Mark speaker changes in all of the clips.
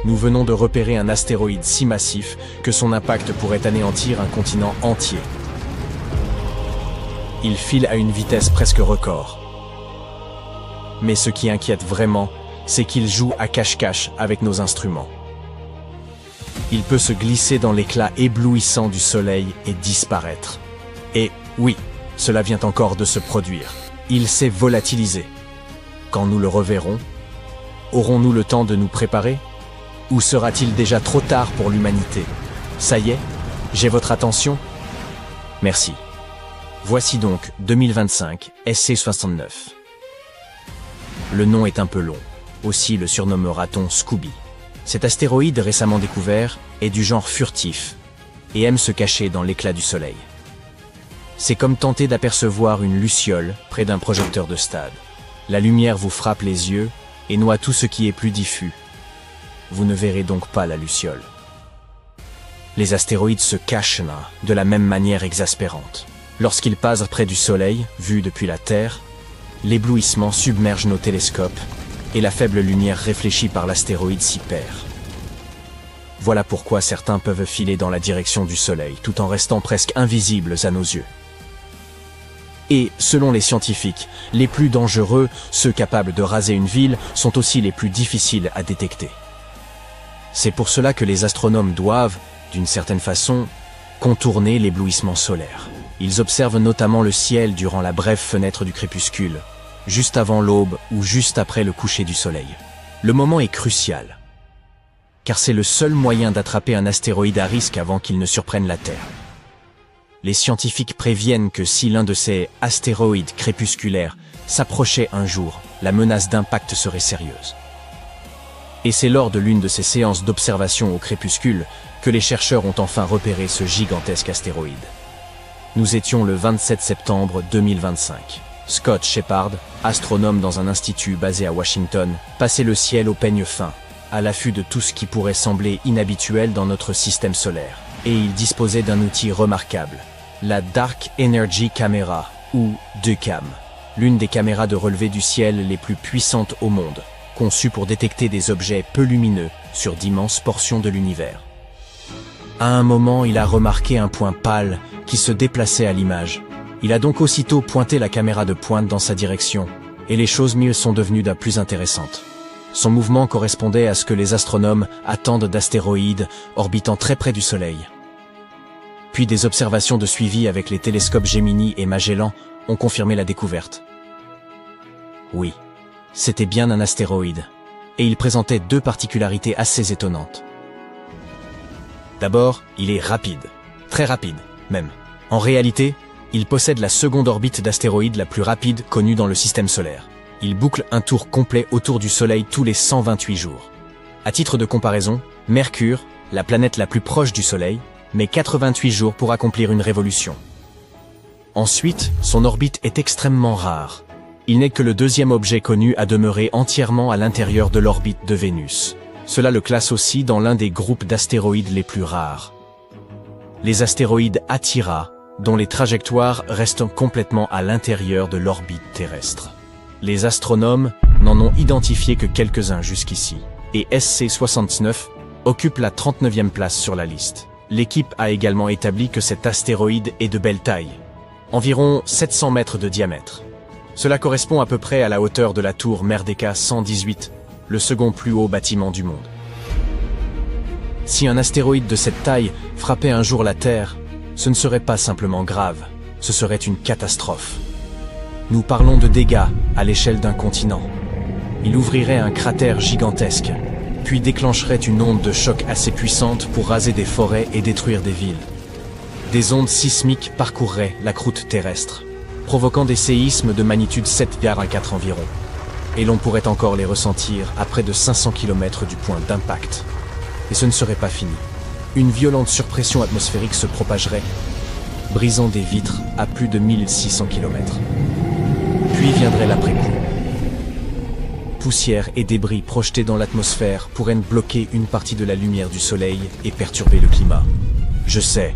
Speaker 1: Nous venons de repérer un astéroïde si massif que son impact pourrait anéantir un continent entier. Il file à une vitesse presque record. Mais ce qui inquiète vraiment, c'est qu'il joue à cache-cache avec nos instruments. Il peut se glisser dans l'éclat éblouissant du Soleil et disparaître. Et oui, cela vient encore de se produire. Il s'est volatilisé. Quand nous le reverrons, aurons-nous le temps de nous préparer ? Ou sera-t-il déjà trop tard pour l'humanité? Ça y est, j'ai votre attention? Merci. Voici donc 2025 SC69. Le nom est un peu long, aussi le surnommera-t-on Scooby. Cet astéroïde récemment découvert est du genre furtif et aime se cacher dans l'éclat du Soleil. C'est comme tenter d'apercevoir une luciole près d'un projecteur de stade. La lumière vous frappe les yeux et noie tout ce qui est plus diffus. Vous ne verrez donc pas la luciole. Les astéroïdes se cachent là, de la même manière exaspérante. Lorsqu'ils passent près du Soleil, vu depuis la Terre, l'éblouissement submerge nos télescopes et la faible lumière réfléchie par l'astéroïde s'y perd. Voilà pourquoi certains peuvent filer dans la direction du Soleil tout en restant presque invisibles à nos yeux. Et, selon les scientifiques, les plus dangereux, ceux capables de raser une ville, sont aussi les plus difficiles à détecter. C'est pour cela que les astronomes doivent, d'une certaine façon, contourner l'éblouissement solaire. Ils observent notamment le ciel durant la brève fenêtre du crépuscule, juste avant l'aube ou juste après le coucher du soleil. Le moment est crucial, car c'est le seul moyen d'attraper un astéroïde à risque avant qu'il ne surprenne la Terre. Les scientifiques préviennent que si l'un de ces astéroïdes crépusculaires s'approchait un jour, la menace d'impact serait sérieuse. Et c'est lors de l'une de ces séances d'observation au crépuscule que les chercheurs ont enfin repéré ce gigantesque astéroïde. Nous étions le 27 septembre 2025. Scott Shepard, astronome dans un institut basé à Washington, passait le ciel au peigne fin, à l'affût de tout ce qui pourrait sembler inhabituel dans notre système solaire. Et il disposait d'un outil remarquable, la Dark Energy Camera, ou DECAM, l'une des caméras de relevé du ciel les plus puissantes au monde, conçue pour détecter des objets peu lumineux sur d'immenses portions de l'univers. À un moment, il a remarqué un point pâle qui se déplaçait à l'image. Il a donc aussitôt pointé la caméra de pointe dans sa direction, et les choses mieux sont devenues de plus intéressantes. Son mouvement correspondait à ce que les astronomes attendent d'astéroïdes orbitant très près du Soleil. Puis des observations de suivi avec les télescopes Gemini et Magellan ont confirmé la découverte. Oui, c'était bien un astéroïde, et il présentait deux particularités assez étonnantes. D'abord, il est rapide, très rapide même. En réalité, il possède la seconde orbite d'astéroïde la plus rapide connue dans le système solaire. Il boucle un tour complet autour du Soleil tous les 128 jours. À titre de comparaison, Mercure, la planète la plus proche du Soleil, met 88 jours pour accomplir une révolution. Ensuite, son orbite est extrêmement rare. Il n'est que le deuxième objet connu à demeurer entièrement à l'intérieur de l'orbite de Vénus. Cela le classe aussi dans l'un des groupes d'astéroïdes les plus rares. Les astéroïdes Atira, dont les trajectoires restent complètement à l'intérieur de l'orbite terrestre. Les astronomes n'en ont identifié que quelques-uns jusqu'ici, et SC69 occupe la 39e place sur la liste. L'équipe a également établi que cet astéroïde est de belle taille, environ 700 mètres de diamètre. Cela correspond à peu près à la hauteur de la tour Merdeka 118, le second plus haut bâtiment du monde. Si un astéroïde de cette taille frappait un jour la Terre, ce ne serait pas simplement grave, ce serait une catastrophe. Nous parlons de dégâts à l'échelle d'un continent. Il ouvrirait un cratère gigantesque, puis déclencherait une onde de choc assez puissante pour raser des forêts et détruire des villes. Des ondes sismiques parcourraient la croûte terrestre, provoquant des séismes de magnitude 7,4 environ. Et l'on pourrait encore les ressentir à près de 500 km du point d'impact. Et ce ne serait pas fini. Une violente surpression atmosphérique se propagerait, brisant des vitres à plus de 1600 km. Puis viendrait l'après-coup. Poussière et débris projetés dans l'atmosphère pourraient bloquer une partie de la lumière du soleil et perturber le climat. Je sais,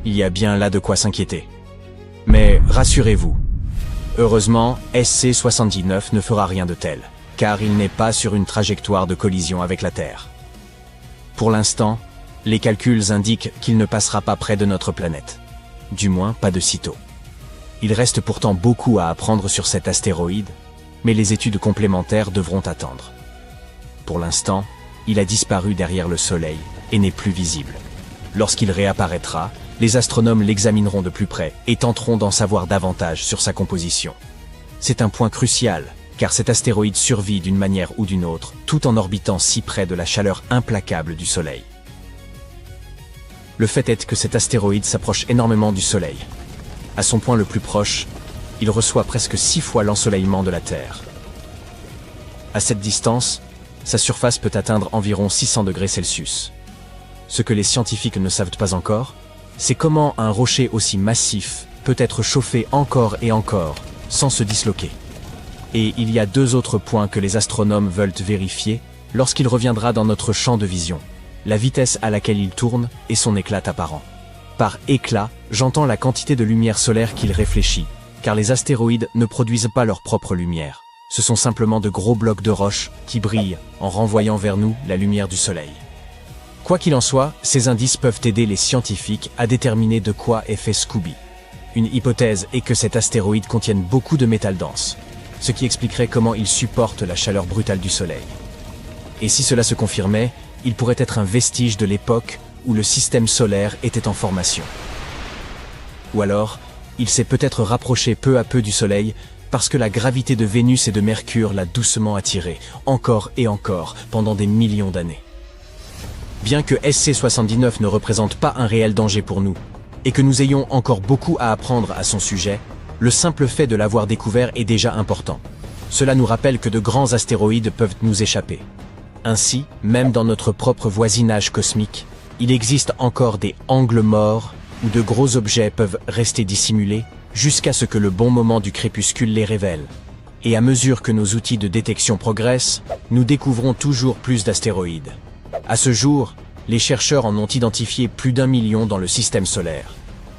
Speaker 1: il y a bien là de quoi s'inquiéter. Mais rassurez-vous, heureusement, SC79 ne fera rien de tel, car il n'est pas sur une trajectoire de collision avec la Terre. Pour l'instant, les calculs indiquent qu'il ne passera pas près de notre planète. Du moins, pas de sitôt. Il reste pourtant beaucoup à apprendre sur cet astéroïde, mais les études complémentaires devront attendre. Pour l'instant, il a disparu derrière le Soleil et n'est plus visible. Lorsqu'il réapparaîtra, les astronomes l'examineront de plus près et tenteront d'en savoir davantage sur sa composition. C'est un point crucial, car cet astéroïde survit d'une manière ou d'une autre, tout en orbitant si près de la chaleur implacable du Soleil. Le fait est que cet astéroïde s'approche énormément du Soleil. À son point le plus proche, il reçoit presque 6 fois l'ensoleillement de la Terre. À cette distance, sa surface peut atteindre environ 600 degrés Celsius. Ce que les scientifiques ne savent pas encore, c'est comment un rocher aussi massif peut être chauffé encore et encore, sans se disloquer. Et il y a 2 autres points que les astronomes veulent vérifier lorsqu'il reviendra dans notre champ de vision: la vitesse à laquelle il tourne et son éclat apparent. Par éclat, j'entends la quantité de lumière solaire qu'il réfléchit, car les astéroïdes ne produisent pas leur propre lumière. Ce sont simplement de gros blocs de roche qui brillent en renvoyant vers nous la lumière du Soleil. Quoi qu'il en soit, ces indices peuvent aider les scientifiques à déterminer de quoi est fait Scooby. Une hypothèse est que cet astéroïde contienne beaucoup de métal dense, ce qui expliquerait comment il supporte la chaleur brutale du Soleil. Et si cela se confirmait, il pourrait être un vestige de l'époque où le système solaire était en formation. Ou alors, il s'est peut-être rapproché peu à peu du Soleil parce que la gravité de Vénus et de Mercure l'a doucement attiré, encore et encore, pendant des millions d'années. Bien que SC79 ne représente pas un réel danger pour nous, et que nous ayons encore beaucoup à apprendre à son sujet, le simple fait de l'avoir découvert est déjà important. Cela nous rappelle que de grands astéroïdes peuvent nous échapper. Ainsi, même dans notre propre voisinage cosmique, il existe encore des angles morts où de gros objets peuvent rester dissimulés jusqu'à ce que le bon moment du crépuscule les révèle. Et à mesure que nos outils de détection progressent, nous découvrons toujours plus d'astéroïdes. À ce jour, les chercheurs en ont identifié plus d'1 million dans le système solaire.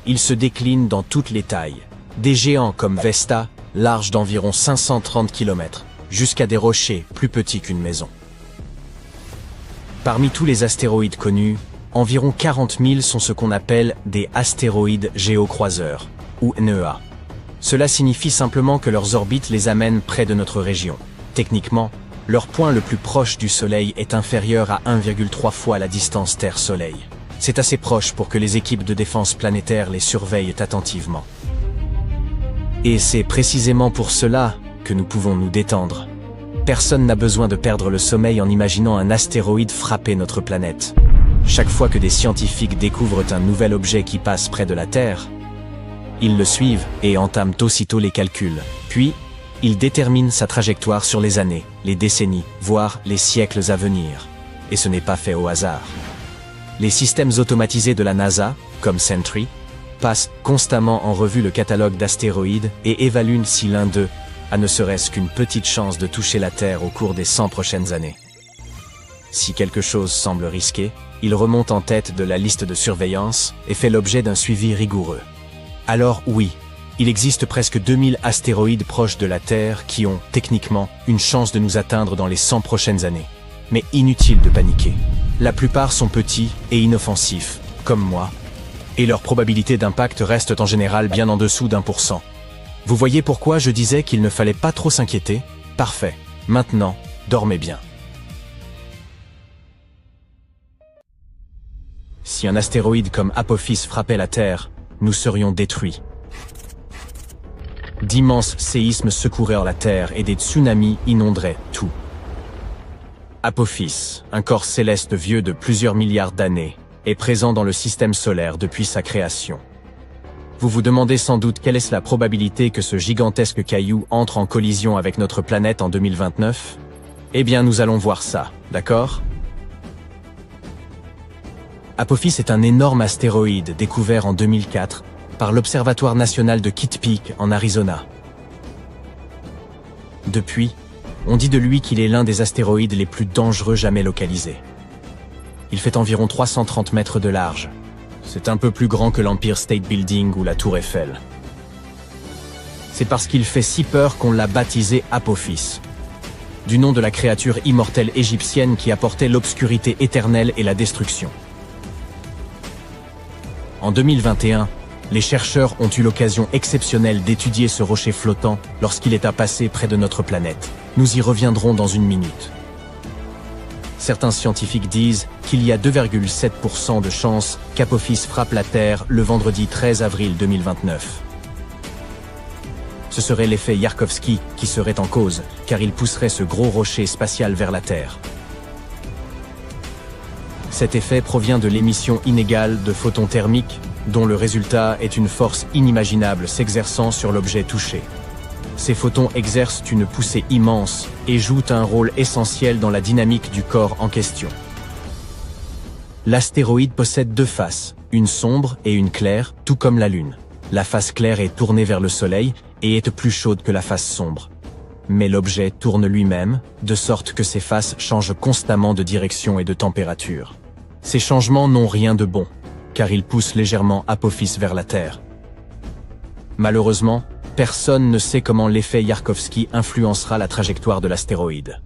Speaker 1: Ils se déclinent dans toutes les tailles. Des géants comme Vesta, larges d'environ 530 km, jusqu'à des rochers plus petits qu'une maison. Parmi tous les astéroïdes connus, environ 40 000 sont ce qu'on appelle des astéroïdes géocroiseurs, ou NEA. Cela signifie simplement que leurs orbites les amènent près de notre région. Techniquement, leur point le plus proche du Soleil est inférieur à 1,3 fois la distance Terre-Soleil. C'est assez proche pour que les équipes de défense planétaire les surveillent attentivement. Et c'est précisément pour cela que nous pouvons nous détendre. Personne n'a besoin de perdre le sommeil en imaginant un astéroïde frapper notre planète. Chaque fois que des scientifiques découvrent un nouvel objet qui passe près de la Terre, ils le suivent et entament aussitôt les calculs. Puis, ils déterminent sa trajectoire sur les années, les décennies, voire les siècles à venir. Et ce n'est pas fait au hasard. Les systèmes automatisés de la NASA, comme Sentry, passent constamment en revue le catalogue d'astéroïdes et évaluent si l'un d'eux a ne serait-ce qu'une petite chance de toucher la Terre au cours des 100 prochaines années. Si quelque chose semble risqué, il remonte en tête de la liste de surveillance et fait l'objet d'un suivi rigoureux. Alors oui, il existe presque 2000 astéroïdes proches de la Terre qui ont, techniquement, une chance de nous atteindre dans les 100 prochaines années. Mais inutile de paniquer. La plupart sont petits et inoffensifs, comme moi, et leur probabilité d'impact reste en général bien en dessous d'1%. Vous voyez pourquoi je disais qu'il ne fallait pas trop s'inquiéter? Parfait. Maintenant, dormez bien. Si un astéroïde comme Apophis frappait la Terre, nous serions détruits. D'immenses séismes secoueraient la Terre et des tsunamis inonderaient tout. Apophis, un corps céleste vieux de plusieurs milliards d'années, est présent dans le système solaire depuis sa création. Vous vous demandez sans doute quelle est la probabilité que ce gigantesque caillou entre en collision avec notre planète en 2029? Eh bien, nous allons voir ça, d'accord? Apophis est un énorme astéroïde découvert en 2004 par l'Observatoire national de Kitt Peak en Arizona. Depuis, on dit de lui qu'il est l'un des astéroïdes les plus dangereux jamais localisés. Il fait environ 330 mètres de large. C'est un peu plus grand que l'Empire State Building ou la Tour Eiffel. C'est parce qu'il fait si peur qu'on l'a baptisé Apophis. du nom de la créature immortelle égyptienne qui apportait l'obscurité éternelle et la destruction. En 2021, les chercheurs ont eu l'occasion exceptionnelle d'étudier ce rocher flottant lorsqu'il est à passer près de notre planète. Nous y reviendrons dans une minute. Certains scientifiques disent qu'il y a 2,7% de chances qu'Apophis frappe la Terre le vendredi 13 avril 2029. Ce serait l'effet Yarkovsky qui serait en cause, car il pousserait ce gros rocher spatial vers la Terre. Cet effet provient de l'émission inégale de photons thermiques, dont le résultat est une force inimaginable s'exerçant sur l'objet touché. Ces photons exercent une poussée immense et jouent un rôle essentiel dans la dynamique du corps en question. L'astéroïde possède deux faces, une sombre et une claire, tout comme la Lune. La face claire est tournée vers le Soleil et est plus chaude que la face sombre. Mais l'objet tourne lui-même, de sorte que ses faces changent constamment de direction et de température. Ces changements n'ont rien de bon, car ils poussent légèrement Apophis vers la Terre. Malheureusement, personne ne sait comment l'effet Yarkovsky influencera la trajectoire de l'astéroïde.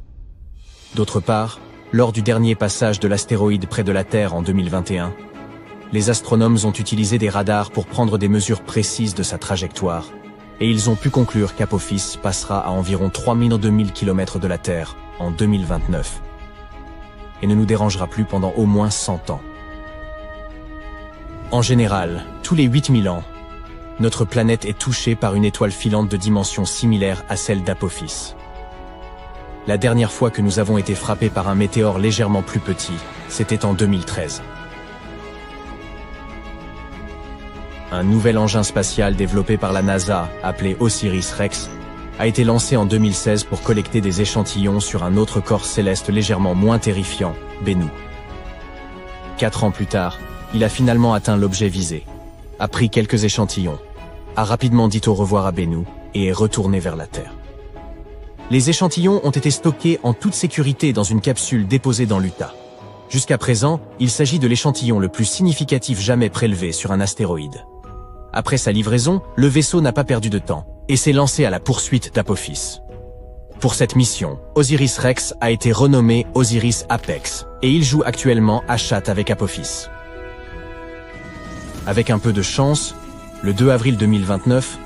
Speaker 1: D'autre part, lors du dernier passage de l'astéroïde près de la Terre en 2021, les astronomes ont utilisé des radars pour prendre des mesures précises de sa trajectoire, et ils ont pu conclure qu'Apophis passera à environ 3000 km de la Terre en 2029, et ne nous dérangera plus pendant au moins 100 ans. En général, tous les 8000 ans, notre planète est touchée par une étoile filante de dimension similaire à celle d'Apophis. La dernière fois que nous avons été frappés par un météore légèrement plus petit, c'était en 2013. Un nouvel engin spatial développé par la NASA, appelé OSIRIS-REx, a été lancé en 2016 pour collecter des échantillons sur un autre corps céleste légèrement moins terrifiant, Bennu. 4 ans plus tard, il a finalement atteint l'objet visé, a pris quelques échantillons, a rapidement dit au revoir à Bennu et est retourné vers la Terre. Les échantillons ont été stockés en toute sécurité dans une capsule déposée dans l'Utah. Jusqu'à présent, il s'agit de l'échantillon le plus significatif jamais prélevé sur un astéroïde. Après sa livraison, le vaisseau n'a pas perdu de temps et s'est lancé à la poursuite d'Apophis. Pour cette mission, OSIRIS-REx a été renommé OSIRIS-APEX et il joue actuellement à chatte avec Apophis. Avec un peu de chance, le 2 avril 2029,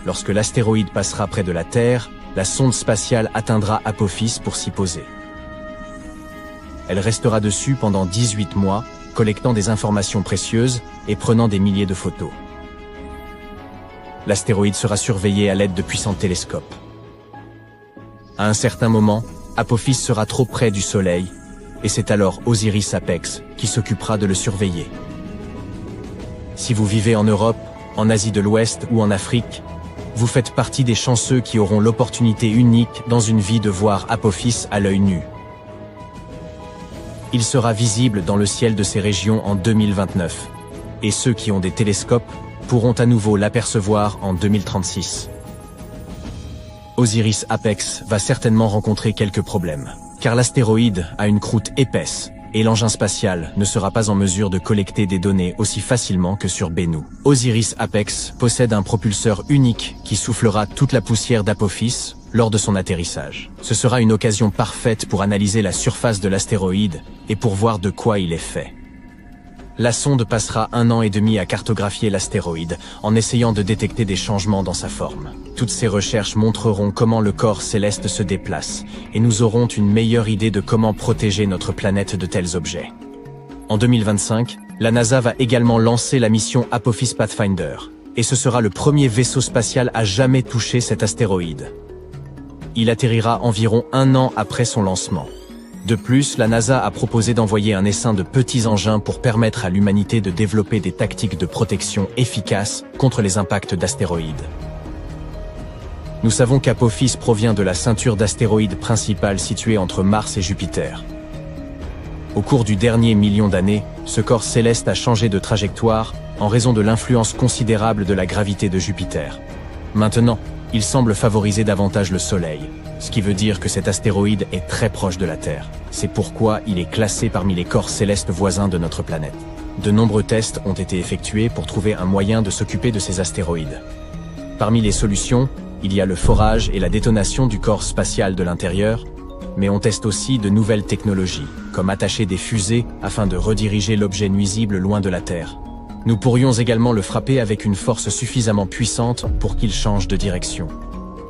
Speaker 1: lorsque l'astéroïde passera près de la Terre, la sonde spatiale atteindra Apophis pour s'y poser. Elle restera dessus pendant 18 mois, collectant des informations précieuses et prenant des milliers de photos. L'astéroïde sera surveillé à l'aide de puissants télescopes. À un certain moment, Apophis sera trop près du Soleil, et c'est alors OSIRIS-APEX qui s'occupera de le surveiller. Si vous vivez en Europe, en Asie de l'Ouest ou en Afrique, vous faites partie des chanceux qui auront l'opportunité unique dans une vie de voir Apophis à l'œil nu. Il sera visible dans le ciel de ces régions en 2029, et ceux qui ont des télescopes pourront à nouveau l'apercevoir en 2036. OSIRIS-APEX va certainement rencontrer quelques problèmes, car l'astéroïde a une croûte épaisse, et l'engin spatial ne sera pas en mesure de collecter des données aussi facilement que sur Bennu. OSIRIS-APEX possède un propulseur unique qui soufflera toute la poussière d'Apophis lors de son atterrissage. Ce sera une occasion parfaite pour analyser la surface de l'astéroïde et pour voir de quoi il est fait. La sonde passera 1 an et demi à cartographier l'astéroïde en essayant de détecter des changements dans sa forme. Toutes ces recherches montreront comment le corps céleste se déplace et nous aurons une meilleure idée de comment protéger notre planète de tels objets. En 2025, la NASA va également lancer la mission Apophis Pathfinder, et ce sera le premier vaisseau spatial à jamais toucher cet astéroïde. Il atterrira environ 1 an après son lancement. De plus, la NASA a proposé d'envoyer un essaim de petits engins pour permettre à l'humanité de développer des tactiques de protection efficaces contre les impacts d'astéroïdes. Nous savons qu'Apophis provient de la ceinture d'astéroïdes principale située entre Mars et Jupiter. Au cours du dernier million d'années, ce corps céleste a changé de trajectoire en raison de l'influence considérable de la gravité de Jupiter. Maintenant, il semble favoriser davantage le Soleil, ce qui veut dire que cet astéroïde est très proche de la Terre. C'est pourquoi il est classé parmi les corps célestes voisins de notre planète. De nombreux tests ont été effectués pour trouver un moyen de s'occuper de ces astéroïdes. Parmi les solutions, il y a le forage et la détonation du corps spatial de l'intérieur, Mais on teste aussi de nouvelles technologies, comme attacher des fusées afin de rediriger l'objet nuisible loin de la Terre. Nous pourrions également le frapper avec une force suffisamment puissante pour qu'il change de direction.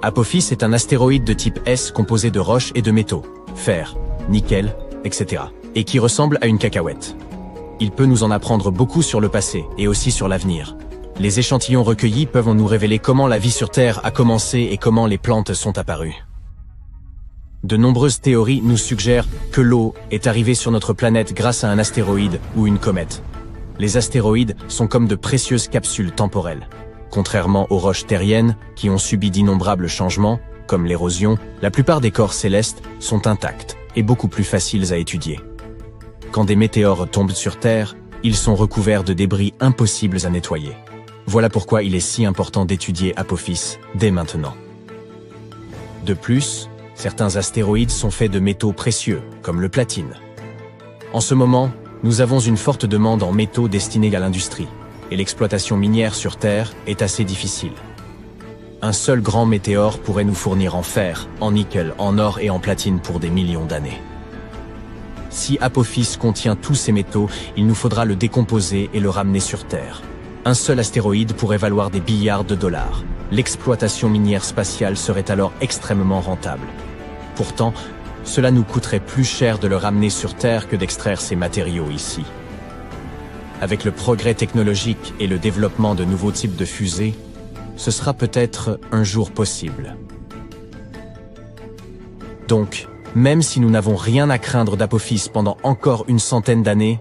Speaker 1: Apophis est un astéroïde de type S composé de roches et de métaux, fer, nickel, etc. et qui ressemble à une cacahuète. Il peut nous en apprendre beaucoup sur le passé et aussi sur l'avenir. Les échantillons recueillis peuvent nous révéler comment la vie sur Terre a commencé et comment les plantes sont apparues. De nombreuses théories nous suggèrent que l'eau est arrivée sur notre planète grâce à un astéroïde ou une comète. Les astéroïdes sont comme de précieuses capsules temporelles. Contrairement aux roches terriennes, qui ont subi d'innombrables changements, comme l'érosion, la plupart des corps célestes sont intacts et beaucoup plus faciles à étudier. Quand des météores tombent sur Terre, ils sont recouverts de débris impossibles à nettoyer. Voilà pourquoi il est si important d'étudier Apophis dès maintenant. De plus, certains astéroïdes sont faits de métaux précieux, comme le platine. En ce moment, nous avons une forte demande en métaux destinés à l'industrie, et l'exploitation minière sur Terre est assez difficile. Un seul grand météore pourrait nous fournir en fer, en nickel, en or et en platine pour des millions d'années. Si Apophis contient tous ces métaux, il nous faudra le décomposer et le ramener sur Terre. Un seul astéroïde pourrait valoir des milliards de dollars. L'exploitation minière spatiale serait alors extrêmement rentable. Pourtant, cela nous coûterait plus cher de le ramener sur Terre que d'extraire ces matériaux ici. Avec le progrès technologique et le développement de nouveaux types de fusées, ce sera peut-être un jour possible. Donc, même si nous n'avons rien à craindre d'Apophis pendant encore une centaine d'années,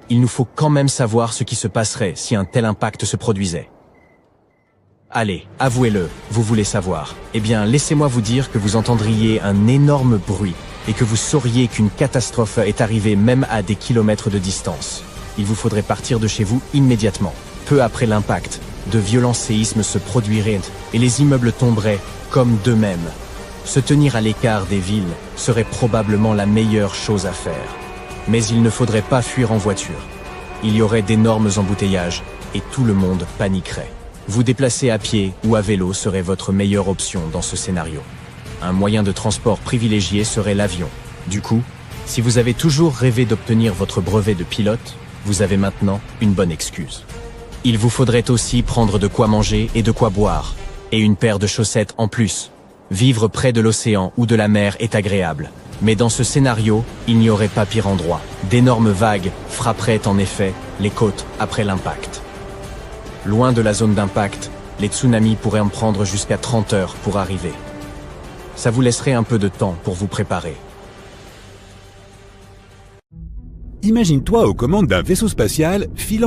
Speaker 1: il nous faut quand même savoir ce qui se passerait si un tel impact se produisait. Allez, avouez-le, vous voulez savoir. Eh bien, laissez-moi vous dire que vous entendriez un énorme bruit et que vous sauriez qu'une catastrophe est arrivée même à des kilomètres de distance. Il vous faudrait partir de chez vous immédiatement. Peu après l'impact, de violents séismes se produiraient et les immeubles tomberaient comme d'eux-mêmes. Se tenir à l'écart des villes serait probablement la meilleure chose à faire. Mais il ne faudrait pas fuir en voiture. Il y aurait d'énormes embouteillages et tout le monde paniquerait. Vous déplacer à pied ou à vélo serait votre meilleure option dans ce scénario. Un moyen de transport privilégié serait l'avion. Du coup, si vous avez toujours rêvé d'obtenir votre brevet de pilote, vous avez maintenant une bonne excuse. Il vous faudrait aussi prendre de quoi manger et de quoi boire, et une paire de chaussettes en plus. Vivre près de l'océan ou de la mer est agréable. Mais dans ce scénario, il n'y aurait pas pire endroit. D'énormes vagues frapperaient en effet les côtes après l'impact. Loin de la zone d'impact, les tsunamis pourraient en prendre jusqu'à 30 heures pour arriver. Ça vous laisserait un peu de temps pour vous préparer.
Speaker 2: Imagine-toi aux commandes d'un vaisseau spatial filant